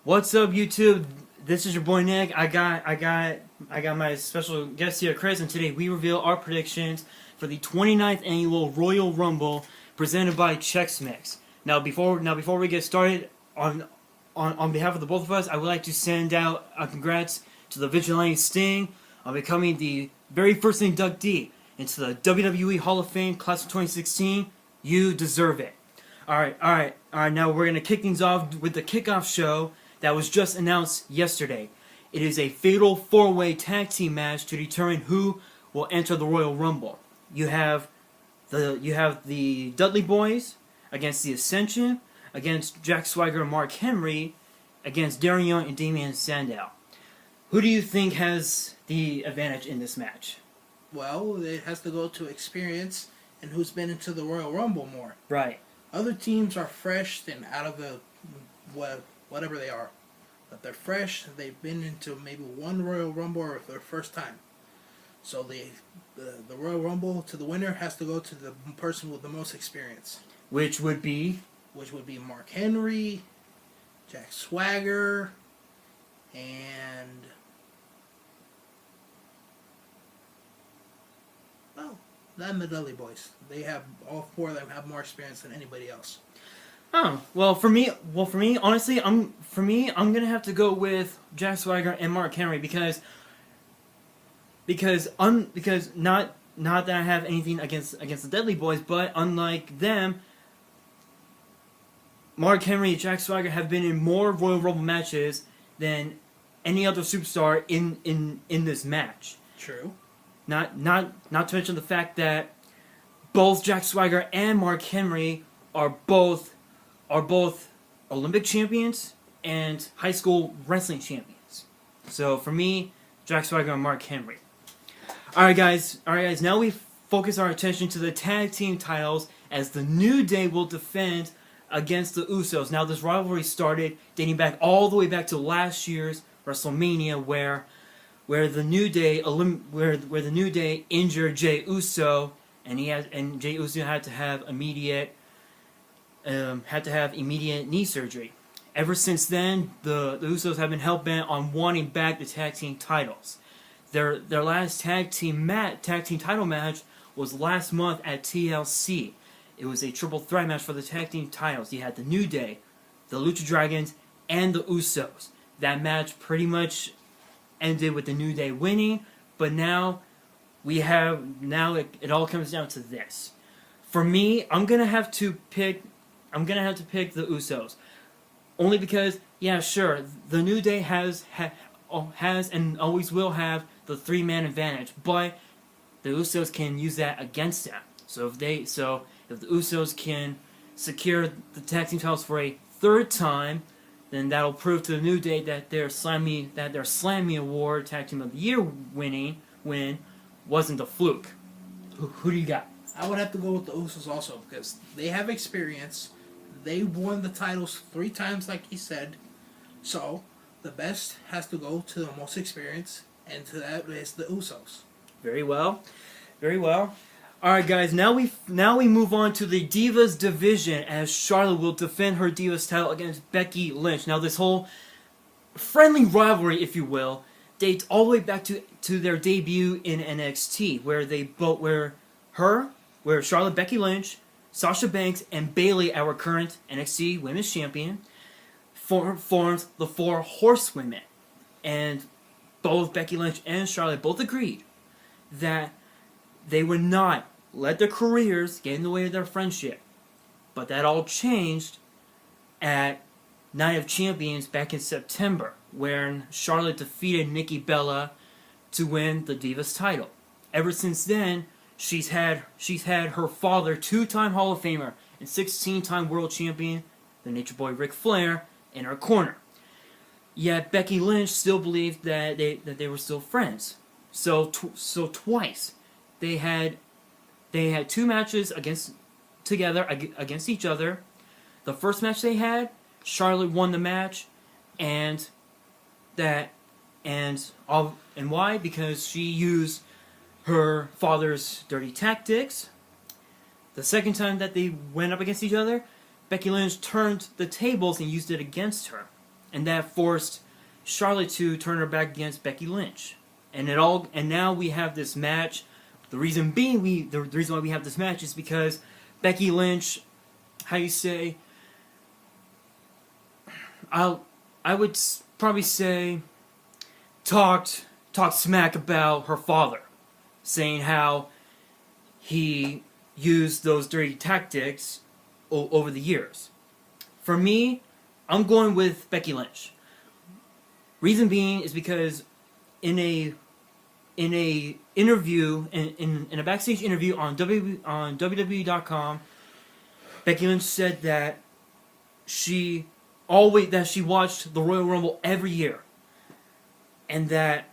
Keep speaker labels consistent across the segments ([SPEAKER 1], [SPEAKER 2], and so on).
[SPEAKER 1] What's up, YouTube? This is your boy Nick. I got my special guest here, Chris, and today we reveal our predictions for the 29th annual Royal Rumble presented by Chex Mix. Now, before we get started, on behalf of the both of us, I would like to send out a congrats to the Vigilante Sting on becoming the very first inductee into the WWE Hall of Fame class of 2016. You deserve it. All right. Now we're gonna kick things off with the kickoff show that was just announced yesterday. It is a fatal four-way tag team match to determine who will enter the Royal Rumble. You have the Dudley Boys against the Ascension, against Jack Swagger and Mark Henry, against Darren Young and Damian Sandow. Who do you think has the advantage in this match?
[SPEAKER 2] Well, it has to go to experience and who's been into the Royal Rumble more.
[SPEAKER 1] Right.
[SPEAKER 2] Other teams are fresh and out of the whatever they are. But they're fresh, they've been into maybe one Royal Rumble or their first time. So the Royal Rumble, to the winner, has to go to the person with the most experience.
[SPEAKER 1] Which would be
[SPEAKER 2] Mark Henry, Jack Swagger, and the Dudley Boys. All four of them have more experience than anybody else.
[SPEAKER 1] Oh, well for me, honestly, I'm gonna have to go with Jack Swagger and Mark Henry because not that I have anything against the Dudley Boys, but unlike them, Mark Henry and Jack Swagger have been in more Royal Rumble matches than any other superstar in this match.
[SPEAKER 2] True.
[SPEAKER 1] Not to mention the fact that both Jack Swagger and Mark Henry are both Olympic champions and high school wrestling champions. So for me, Jack Swagger and Mark Henry. Alright guys, now we focus our attention to the tag team titles as the New Day will defend against the Usos. Now this rivalry started dating back all the way back to last year's WrestleMania where the New Day injured Jey Uso and Jey Uso had to have immediate knee surgery. Ever since then, the Usos have been hell-bent on wanting back the tag team titles. Their last tag team title match was last month at TLC. It was a triple threat match for the tag team titles. You had the New Day, the Lucha Dragons, and the Usos. That match pretty much ended with the New Day winning, but now it all comes down to this. For me, I'm gonna have to pick the Usos, only because the New Day has and always will have the three-man advantage, but the Usos can use that against them. So if the Usos can secure the tag team titles for a third time, then that'll prove to the New Day that their Slammy Award Tag Team of the Year win wasn't a fluke. Who do you got?
[SPEAKER 2] I would have to go with the Usos also because they have experience. They won the titles 3 times, like he said. So the best has to go to the most experience, and to that is the Usos.
[SPEAKER 1] Very well. Alright guys, now we move on to the Divas division as Charlotte will defend her Divas title against Becky Lynch. Now this whole friendly rivalry, if you will, dates all the way back to their debut in NXT, where Charlotte, Becky Lynch, Sasha Banks, and Bayley, our current NXT Women's Champion, formed the 4 Horsewomen. And both Becky Lynch and Charlotte both agreed that they would not let their careers get in the way of their friendship. But that all changed at Night of Champions back in September, when Charlotte defeated Nikki Bella to win the Divas title. Ever since then, she's had her father, 2-time Hall of Famer and 16-time World Champion, the Nature Boy Ric Flair, in her corner. Yet Becky Lynch still believed that they were still friends. So twice they had 2 matches against each other. The first match they had, Charlotte won the match, and why? Because she used her father's dirty tactics. The second time that they went up against each other, Becky Lynch turned the tables and used it against her. and that forced Charlotte to turn her back against Becky Lynch. And now we have this match. The reason why we have this match is because Becky Lynch, how you say, I would probably say, talked smack about her father, saying how he used those dirty tactics over the years. For me, I'm going with Becky Lynch. Reason being is because in a interview, in a backstage interview on WWE.com, Becky Lynch said that she watched the Royal Rumble every year, and that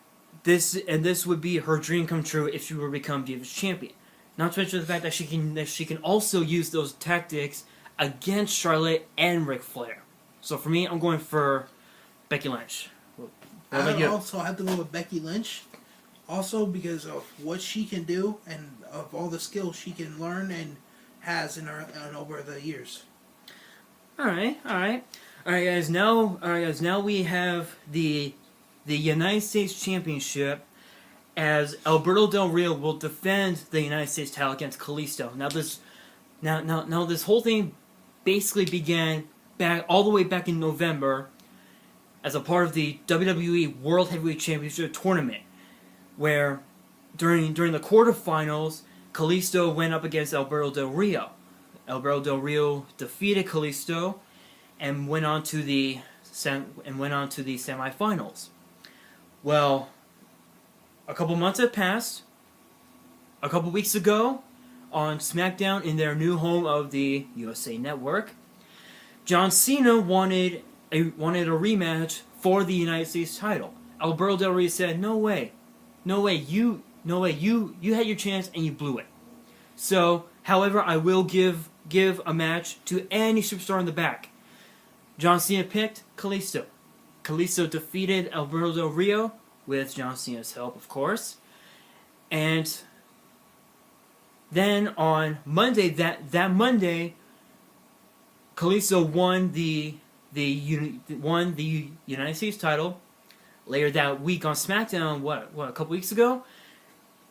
[SPEAKER 1] this would be her dream come true if she were to become Divas Champion. Not to mention the fact that she can also use those tactics against Charlotte and Ric Flair. So for me, I'm going for Becky Lynch.
[SPEAKER 2] I also have to go with Becky Lynch, also because of what she can do and of all the skills she can learn and has in her and over the years.
[SPEAKER 1] All right, guys. Now we have the United States Championship, as Alberto Del Rio will defend the United States title against Kalisto. Now this whole thing basically began all the way back in November as a part of the WWE World Heavyweight Championship tournament, where during the quarterfinals, Kalisto went up against Alberto Del Rio. Alberto Del Rio defeated Kalisto and went on to the semifinals. Well, a couple months have passed. A couple weeks ago, on SmackDown in their new home of the USA Network, John Cena wanted a rematch for the United States title. Alberto Del Rio said, "No way, you had your chance and you blew it." So, however, I will give a match to any superstar in the back. John Cena picked Kalisto. Kalisto defeated Alberto Del Rio with John Cena's help, of course. And then on Monday, that Monday, Kalisto won the United States title. Later that week on SmackDown, what a couple weeks ago?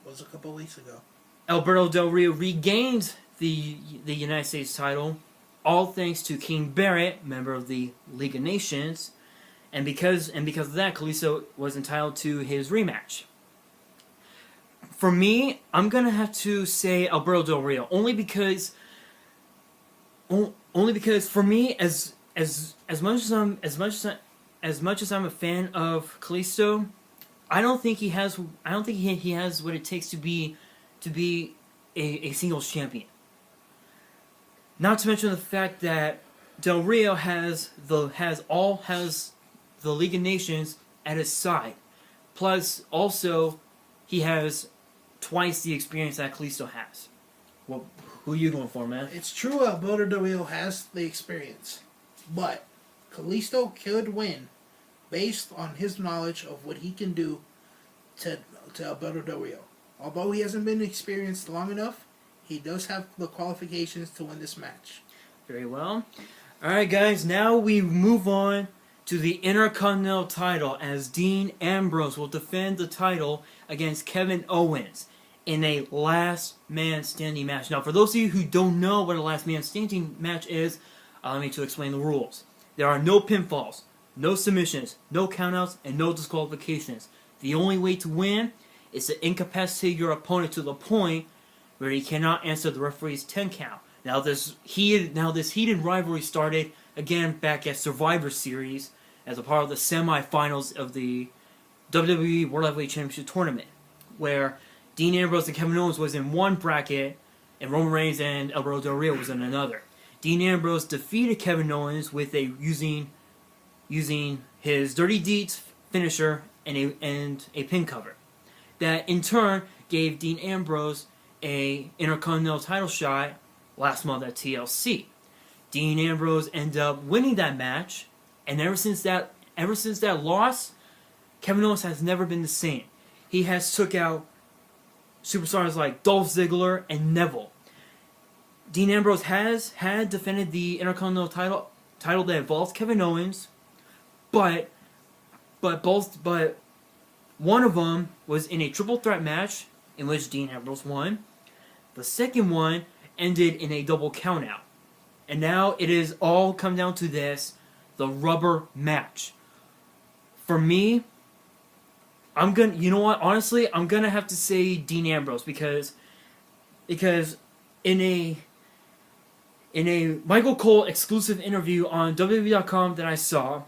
[SPEAKER 2] Was a couple weeks ago. Alberto
[SPEAKER 1] Del Rio regained the United States title, all thanks to King Barrett, member of the League of Nations, and because of that, Kalisto was entitled to his rematch. For me, I'm gonna have to say Alberto Del Rio, only because for me, as much as I'm a fan of Kalisto, I don't think he has what it takes to be a singles champion. Not to mention the fact that Del Rio has the League of Nations at his side. Plus, also, he has twice the experience that Kalisto has. Well, who are you going for, man?
[SPEAKER 2] It's true Alberto Del Rio has the experience, but Kalisto could win based on his knowledge of what he can do to Alberto Del Rio. Although he hasn't been experienced long enough, he does have the qualifications to win this match.
[SPEAKER 1] Very well. Alright, guys, now we move on to the Intercontinental title, as Dean Ambrose will defend the title against Kevin Owens in a last man standing match. Now, for those of you who don't know what a last man standing match is, allow me to explain the rules. There are no pinfalls, no submissions, no countouts, and no disqualifications. The only way to win is to incapacitate your opponent to the point where he cannot answer the referee's 10 count. Now this heated rivalry started again back at Survivor Series as a part of the semifinals of the WWE World Heavyweight Championship tournament, where Dean Ambrose and Kevin Owens was in one bracket and Roman Reigns and Alberto Del Rio was in another. Dean Ambrose defeated Kevin Owens with using his Dirty Deeds finisher and a pin cover. That in turn gave Dean Ambrose a Intercontinental title shot last month at TLC. Dean Ambrose ended up winning that match, and ever since that loss, Kevin Owens has never been the same. He has took out superstars like Dolph Ziggler and Neville. Dean Ambrose had defended the Intercontinental title that involves Kevin Owens, but one of them was in a triple threat match in which Dean Ambrose won. The second one ended in a double countout. And now it is all come down to this, the rubber match. For me, you know what, honestly, I'm gonna have to say Dean Ambrose because in a Michael Cole exclusive interview on WWE.com that I saw,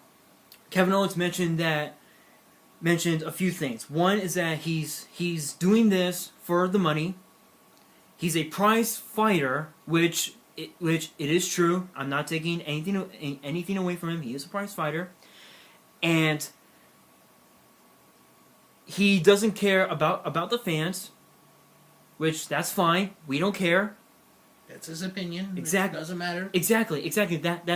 [SPEAKER 1] Kevin Owens mentioned a few things. One is that he's doing this for the money. He's a prize fighter, which it is true. I'm not taking anything away from him. He is a prize fighter, and he doesn't care about the fans, which that's fine. We don't care.
[SPEAKER 2] That's his opinion.
[SPEAKER 1] Exactly.
[SPEAKER 2] It doesn't matter.
[SPEAKER 1] Exactly. That's